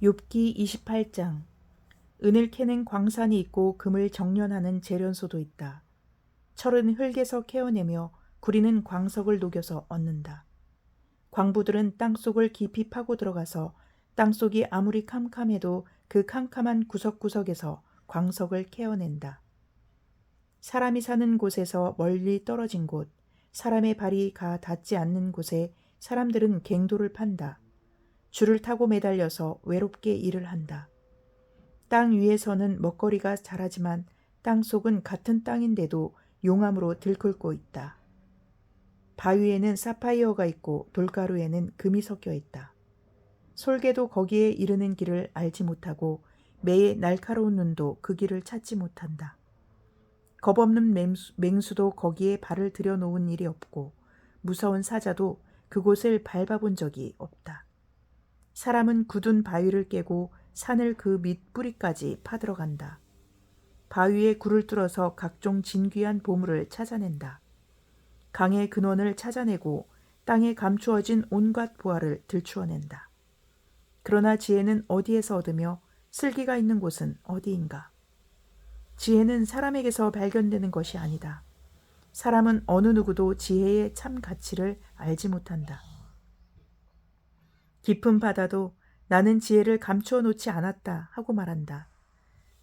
욥기 28장. 은을 캐는 광산이 있고 금을 정련하는 재련소도 있다. 철은 흙에서 캐어내며 구리는 광석을 녹여서 얻는다. 광부들은 땅속을 깊이 파고 들어가서 땅속이 아무리 캄캄해도 그 캄캄한 구석구석에서 광석을 캐어낸다. 사람이 사는 곳에서 멀리 떨어진 곳, 사람의 발이 가 닿지 않는 곳에 사람들은 갱도를 판다. 줄을 타고 매달려서 외롭게 일을 한다. 땅 위에서는 먹거리가 자라지만 땅 속은 같은 땅인데도 용암으로 들끓고 있다. 바위에는 사파이어가 있고 돌가루에는 금이 섞여 있다. 솔개도 거기에 이르는 길을 알지 못하고 매의 날카로운 눈도 그 길을 찾지 못한다. 겁없는 맹수도 거기에 발을 들여놓은 일이 없고 무서운 사자도 그곳을 밟아본 적이 없다. 사람은 굳은 바위를 깨고 산을 그 밑뿌리까지 파들어간다. 바위에 굴을 뚫어서 각종 진귀한 보물을 찾아낸다. 강의 근원을 찾아내고 땅에 감추어진 온갖 보화를 들추어낸다. 그러나 지혜는 어디에서 얻으며 슬기가 있는 곳은 어디인가? 지혜는 사람에게서 발견되는 것이 아니다. 사람은 어느 누구도 지혜의 참 가치를 알지 못한다. 깊은 바다도 나는 지혜를 감추어 놓지 않았다 하고 말한다.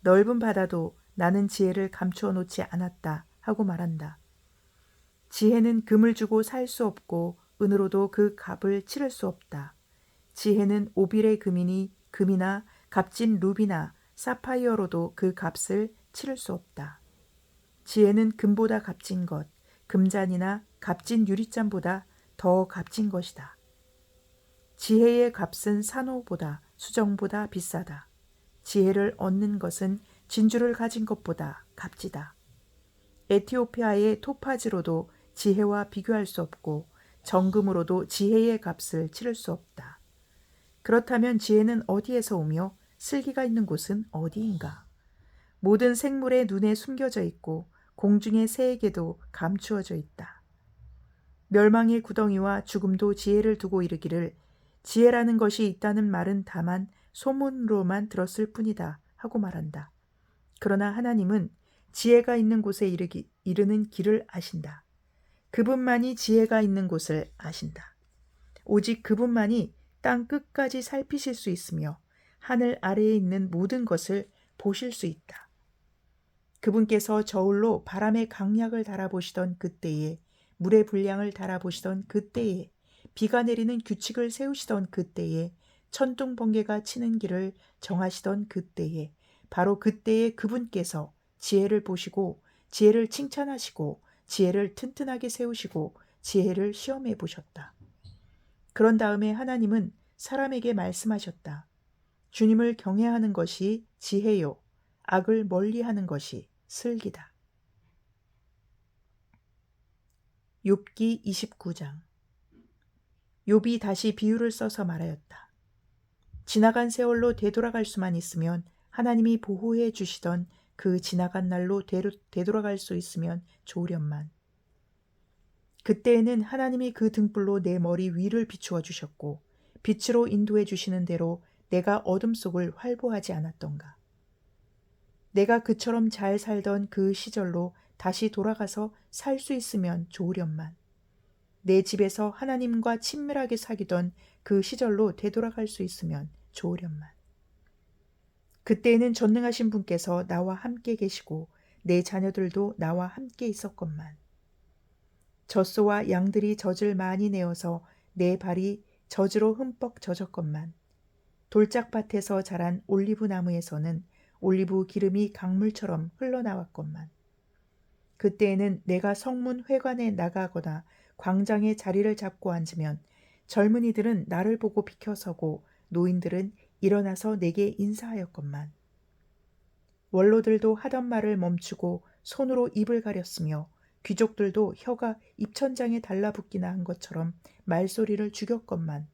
넓은 바다도 나는 지혜를 감추어 놓지 않았다 하고 말한다. 지혜는 금을 주고 살 수 없고 은으로도 그 값을 치를 수 없다. 지혜는 오빌의 금이나 값진 루비나 사파이어로도 그 값을 치를 수 없다. 지혜는 금보다 값진 것, 금잔이나 값진 유리잔보다 더 값진 것이다. 지혜의 값은 산호보다 수정보다 비싸다. 지혜를 얻는 것은 진주를 가진 것보다 값지다. 에티오피아의 토파즈로도 지혜와 비교할 수 없고 정금으로도 지혜의 값을 치를 수 없다. 그렇다면 지혜는 어디에서 오며 슬기가 있는 곳은 어디인가? 모든 생물의 눈에 숨겨져 있고 공중의 새에게도 감추어져 있다. 멸망의 구덩이와 죽음도 지혜를 두고 이르기를 지혜라는 것이 있다는 말은 다만 소문으로만 들었을 뿐이다 하고 말한다. 그러나 하나님은 지혜가 있는 곳에 이르는 길을 아신다. 그분만이 지혜가 있는 곳을 아신다. 오직 그분만이 땅 끝까지 살피실 수 있으며 하늘 아래에 있는 모든 것을 보실 수 있다. 그분께서 저울로 바람의 강약을 달아보시던 그때에, 물의 분량을 달아보시던 그때에, 비가 내리는 규칙을 세우시던 그때에, 천둥 번개가 치는 길을 정하시던 그때에, 바로 그때에 그분께서 지혜를 보시고 지혜를 칭찬하시고 지혜를 튼튼하게 세우시고 지혜를 시험해 보셨다. 그런 다음에 하나님은 사람에게 말씀하셨다. 주님을 경외하는 것이 지혜요, 악을 멀리하는 것이 슬기다. 욥기 29장. 욥이 다시 비유를 써서 말하였다. 지나간 세월로 되돌아갈 수만 있으면 하나님이 보호해 주시던 그 지나간 날로 되돌아갈 수 있으면 좋으련만. 그때에는 하나님이 그 등불로 내 머리 위를 비추어 주셨고 빛으로 인도해 주시는 대로 내가 어둠 속을 활보하지 않았던가. 내가 그처럼 잘 살던 그 시절로 다시 돌아가서 살 수 있으면 좋으련만. 내 집에서 하나님과 친밀하게 사귀던 그 시절로 되돌아갈 수 있으면 좋으련만. 그때에는 전능하신 분께서 나와 함께 계시고 내 자녀들도 나와 함께 있었건만. 젖소와 양들이 젖을 많이 내어서 내 발이 젖으로 흠뻑 젖었건만. 돌짝밭에서 자란 올리브 나무에서는 올리브 기름이 강물처럼 흘러나왔건만. 그때에는 내가 성문 회관에 나가거나 광장에 자리를 잡고 앉으면 젊은이들은 나를 보고 비켜서고 노인들은 일어나서 내게 인사하였건만. 원로들도 하던 말을 멈추고 손으로 입을 가렸으며 귀족들도 혀가 입천장에 달라붙기나 한 것처럼 말소리를 죽였건만.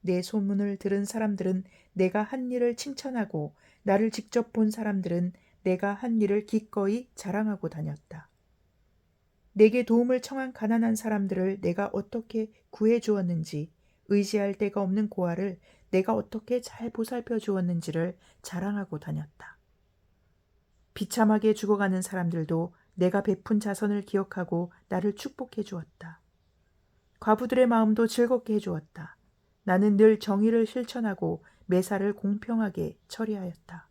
내 소문을 들은 사람들은 내가 한 일을 칭찬하고 나를 직접 본 사람들은 내가 한 일을 기꺼이 자랑하고 다녔다. 내게 도움을 청한 가난한 사람들을 내가 어떻게 구해 주었는지, 의지할 데가 없는 고아를 내가 어떻게 잘 보살펴 주었는지를 자랑하고 다녔다. 비참하게 죽어가는 사람들도 내가 베푼 자선을 기억하고 나를 축복해 주었다. 과부들의 마음도 즐겁게 해주었다. 나는 늘 정의를 실천하고 매사를 공평하게 처리하였다.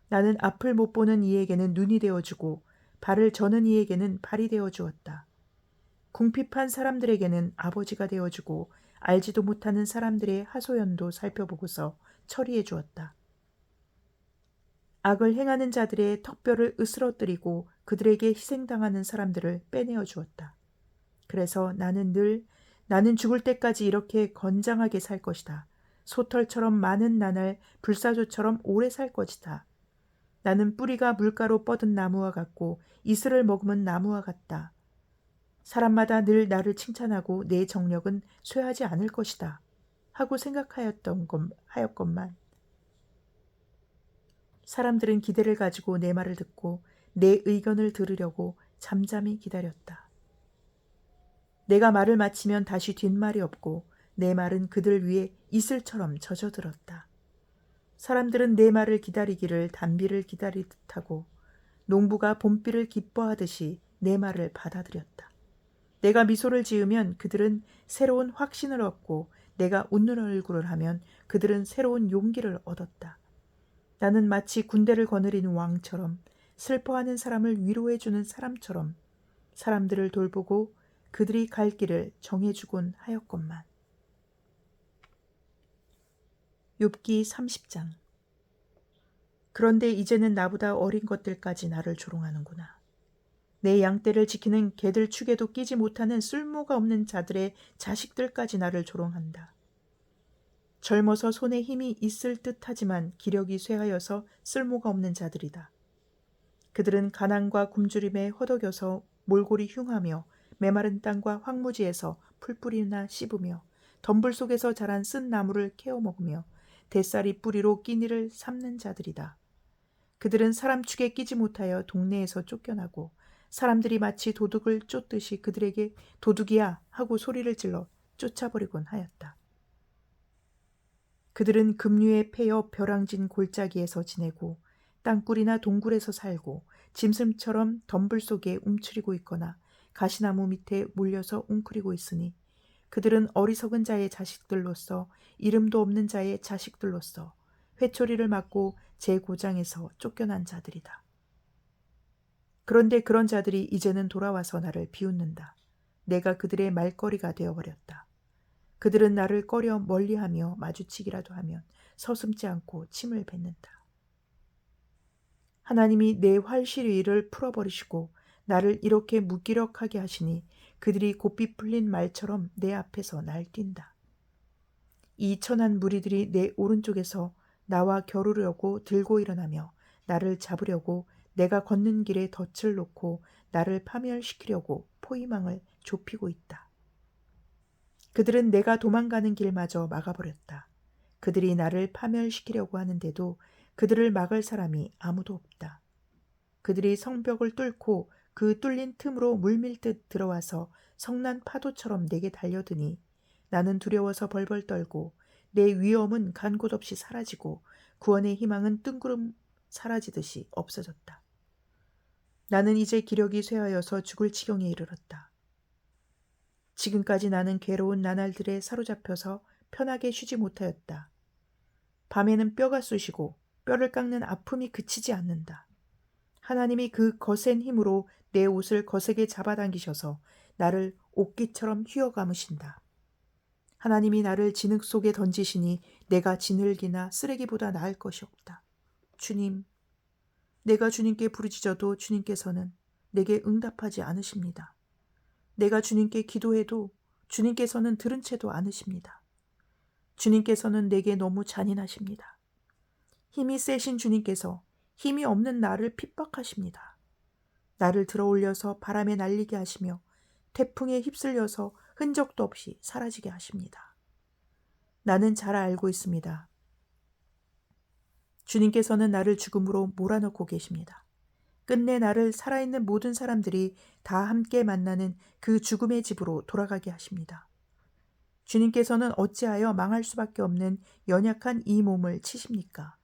나는 앞을 못 보는 이에게는 눈이 되어주고 발을 저는 이에게는 발이 되어주었다. 궁핍한 사람들에게는 아버지가 되어주고 알지도 못하는 사람들의 하소연도 살펴보고서 처리해 주었다. 악을 행하는 자들의 턱뼈를 으스러뜨리고 그들에게 희생당하는 사람들을 빼내어 주었다. 그래서 나는 죽을 때까지 이렇게 건장하게 살 것이다. 소털처럼 많은 나날 불사조처럼 오래 살 것이다. 나는 뿌리가 물가로 뻗은 나무와 같고 이슬을 머금은 나무와 같다. 사람마다 늘 나를 칭찬하고 내 정력은 쇠하지 않을 것이다. 하고 하였건만 사람들은 기대를 가지고 내 말을 듣고 내 의견을 들으려고 잠잠히 기다렸다. 내가 말을 마치면 다시 뒷말이 없고 내 말은 그들 위에 이슬처럼 젖어들었다. 사람들은 내 말을 기다리기를 단비를 기다리듯 하고 농부가 봄비를 기뻐하듯이 내 말을 받아들였다. 내가 미소를 지으면 그들은 새로운 확신을 얻고 내가 웃는 얼굴을 하면 그들은 새로운 용기를 얻었다. 나는 마치 군대를 거느리는 왕처럼 슬퍼하는 사람을 위로해주는 사람처럼 사람들을 돌보고 그들이 갈 길을 정해주곤 하였건만. 욥기 30장. 그런데 이제는 나보다 어린 것들까지 나를 조롱하는구나. 내 양떼를 지키는 개들 축에도 끼지 못하는 쓸모가 없는 자들의 자식들까지 나를 조롱한다. 젊어서 손에 힘이 있을 듯하지만 기력이 쇠하여서 쓸모가 없는 자들이다. 그들은 가난과 굶주림에 허덕여서 몰골이 흉하며 메마른 땅과 황무지에서 풀뿌리나 씹으며 덤불 속에서 자란 쓴 나무를 캐어 먹으며 대쌀이 뿌리로 끼니를 삼는 자들이다. 그들은 사람 축에 끼지 못하여 동네에서 쫓겨나고 사람들이 마치 도둑을 쫓듯이 그들에게 도둑이야 하고 소리를 질러 쫓아버리곤 하였다. 그들은 급류에 패여 벼랑진 골짜기에서 지내고 땅굴이나 동굴에서 살고 짐승처럼 덤불 속에 움츠리고 있거나 가시나무 밑에 몰려서 웅크리고 있으니 그들은 어리석은 자의 자식들로서 이름도 없는 자의 자식들로서 회초리를 맞고 제 고장에서 쫓겨난 자들이다. 그런데 그런 자들이 이제는 돌아와서 나를 비웃는다. 내가 그들의 말거리가 되어버렸다. 그들은 나를 꺼려 멀리하며 마주치기라도 하면 서슴지 않고 침을 뱉는다. 하나님이 내 활시위를 풀어버리시고 나를 이렇게 무기력하게 하시니 그들이 곱비 풀린 말처럼 내 앞에서 날뛴다. 이 천한 무리들이 내 오른쪽에서 나와 겨루려고 들고 일어나며 나를 잡으려고 내가 걷는 길에 덫을 놓고 나를 파멸시키려고 포위망을 좁히고 있다. 그들은 내가 도망가는 길마저 막아버렸다. 그들이 나를 파멸시키려고 하는데도 그들을 막을 사람이 아무도 없다. 그들이 성벽을 뚫고 그 뚫린 틈으로 물밀듯 들어와서 성난 파도처럼 내게 달려드니 나는 두려워서 벌벌 떨고 내 위엄은 간 곳 없이 사라지고 구원의 희망은 뜬구름 사라지듯이 없어졌다. 나는 이제 기력이 쇠하여서 죽을 지경에 이르렀다. 지금까지 나는 괴로운 나날들에 사로잡혀서 편하게 쉬지 못하였다. 밤에는 뼈가 쑤시고 뼈를 깎는 아픔이 그치지 않는다. 하나님이 그 거센 힘으로 내 옷을 거세게 잡아당기셔서 나를 옥기처럼 휘어감으신다. 하나님이 나를 진흙 속에 던지시니 내가 진흙이나 쓰레기보다 나을 것이 없다. 주님, 내가 주님께 부르짖어도 주님께서는 내게 응답하지 않으십니다. 내가 주님께 기도해도 주님께서는 들은 채도 않으십니다. 주님께서는 내게 너무 잔인하십니다. 힘이 세신 주님께서 힘이 없는 나를 핍박하십니다. 나를 들어올려서 바람에 날리게 하시며 태풍에 휩쓸려서 흔적도 없이 사라지게 하십니다. 나는 잘 알고 있습니다. 주님께서는 나를 죽음으로 몰아넣고 계십니다. 끝내 나를 살아있는 모든 사람들이 다 함께 만나는 그 죽음의 집으로 돌아가게 하십니다. 주님께서는 어찌하여 망할 수밖에 없는 연약한 이 몸을 치십니까?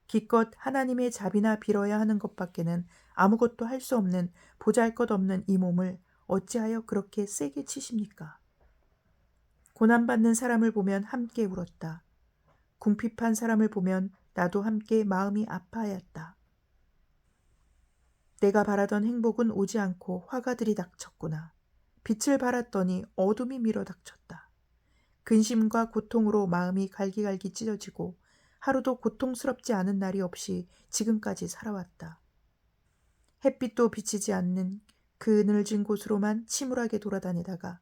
기껏 하나님의 자비나 빌어야 하는 것밖에는 아무것도 할 수 없는 보잘것없는 이 몸을 어찌하여 그렇게 세게 치십니까? 고난받는 사람을 보면 함께 울었다. 궁핍한 사람을 보면 나도 함께 마음이 아파하였다. 내가 바라던 행복은 오지 않고 화가 들이닥쳤구나. 빛을 발았더니 어둠이 밀어닥쳤다. 근심과 고통으로 마음이 갈기갈기 찢어지고 하루도 고통스럽지 않은 날이 없이 지금까지 살아왔다. 햇빛도 비치지 않는 그늘진 곳으로만 침울하게 돌아다니다가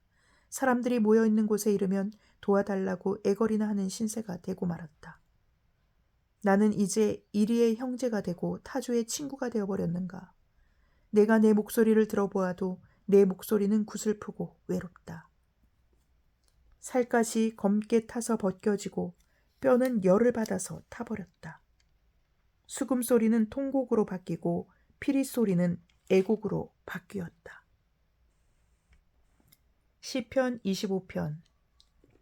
사람들이 모여있는 곳에 이르면 도와달라고 애걸이나 하는 신세가 되고 말았다. 나는 이제 이리의 형제가 되고 타주의 친구가 되어버렸는가. 내가 내 목소리를 들어보아도 내 목소리는 구슬프고 외롭다. 살갗이 검게 타서 벗겨지고 뼈는 열을 받아서 타버렸다. 수금 소리는 통곡으로 바뀌고 피리 소리는 애곡으로 바뀌었다. 시편 25편.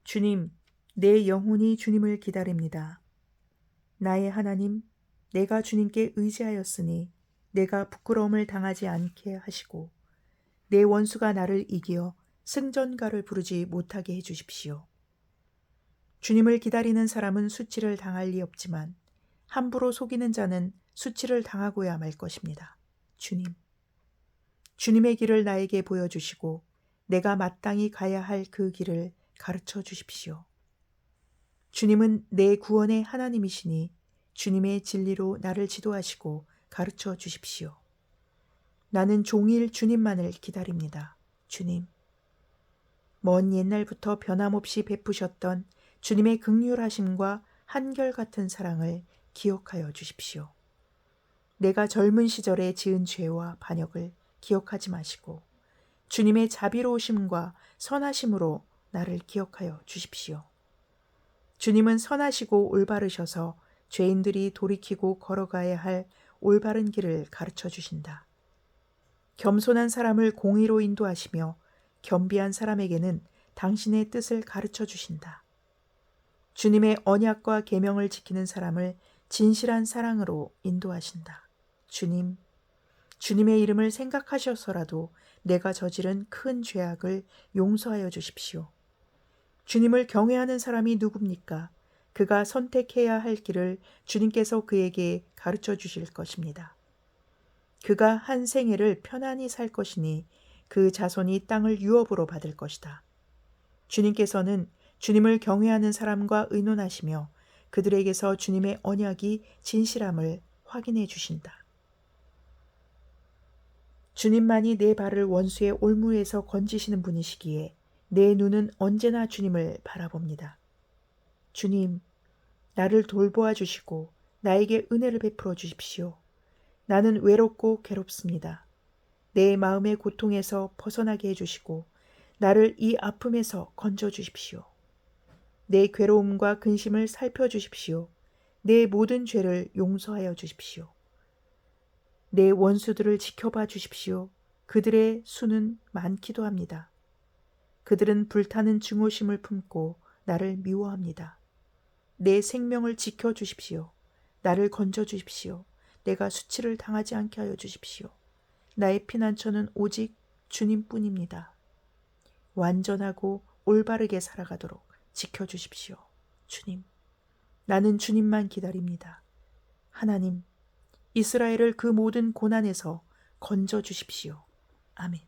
주님, 내 영혼이 주님을 기다립니다. 나의 하나님, 내가 주님께 의지하였으니 내가 부끄러움을 당하지 않게 하시고 내 원수가 나를 이기어 승전가를 부르지 못하게 해주십시오. 주님을 기다리는 사람은 수치를 당할 리 없지만 함부로 속이는 자는 수치를 당하고야 말 것입니다. 주님, 주님의 길을 나에게 보여주시고 내가 마땅히 가야 할 그 길을 가르쳐 주십시오. 주님은 내 구원의 하나님이시니 주님의 진리로 나를 지도하시고 가르쳐 주십시오. 나는 종일 주님만을 기다립니다. 주님, 먼 옛날부터 변함없이 베푸셨던 주님의 긍휼하심과 한결같은 사랑을 기억하여 주십시오. 내가 젊은 시절에 지은 죄와 반역을 기억하지 마시고 주님의 자비로우심과 선하심으로 나를 기억하여 주십시오. 주님은 선하시고 올바르셔서 죄인들이 돌이키고 걸어가야 할 올바른 길을 가르쳐 주신다. 겸손한 사람을 공의로 인도하시며 겸비한 사람에게는 당신의 뜻을 가르쳐 주신다. 주님의 언약과 계명을 지키는 사람을 진실한 사랑으로 인도하신다. 주님, 주님의 이름을 생각하셔서라도 내가 저지른 큰 죄악을 용서하여 주십시오. 주님을 경외하는 사람이 누굽니까? 그가 선택해야 할 길을 주님께서 그에게 가르쳐 주실 것입니다. 그가 한 생애를 편안히 살 것이니 그 자손이 땅을 유업으로 받을 것이다. 주님께서는 주님을 경외하는 사람과 의논하시며 그들에게서 주님의 언약이 진실함을 확인해 주신다. 주님만이 내 발을 원수의 올무에서 건지시는 분이시기에 내 눈은 언제나 주님을 바라봅니다. 주님, 나를 돌보아 주시고 나에게 은혜를 베풀어 주십시오. 나는 외롭고 괴롭습니다. 내 마음의 고통에서 벗어나게 해주시고 나를 이 아픔에서 건져 주십시오. 내 괴로움과 근심을 살펴주십시오. 내 모든 죄를 용서하여 주십시오. 내 원수들을 지켜봐 주십시오. 그들의 수는 많기도 합니다. 그들은 불타는 증오심을 품고 나를 미워합니다. 내 생명을 지켜 주십시오. 나를 건져 주십시오. 내가 수치를 당하지 않게 하여 주십시오. 나의 피난처는 오직 주님뿐입니다. 완전하고 올바르게 살아가도록 지켜주십시오. 주님, 나는 주님만 기다립니다. 하나님, 이스라엘을 그 모든 고난에서 건져 주십시오. 아멘.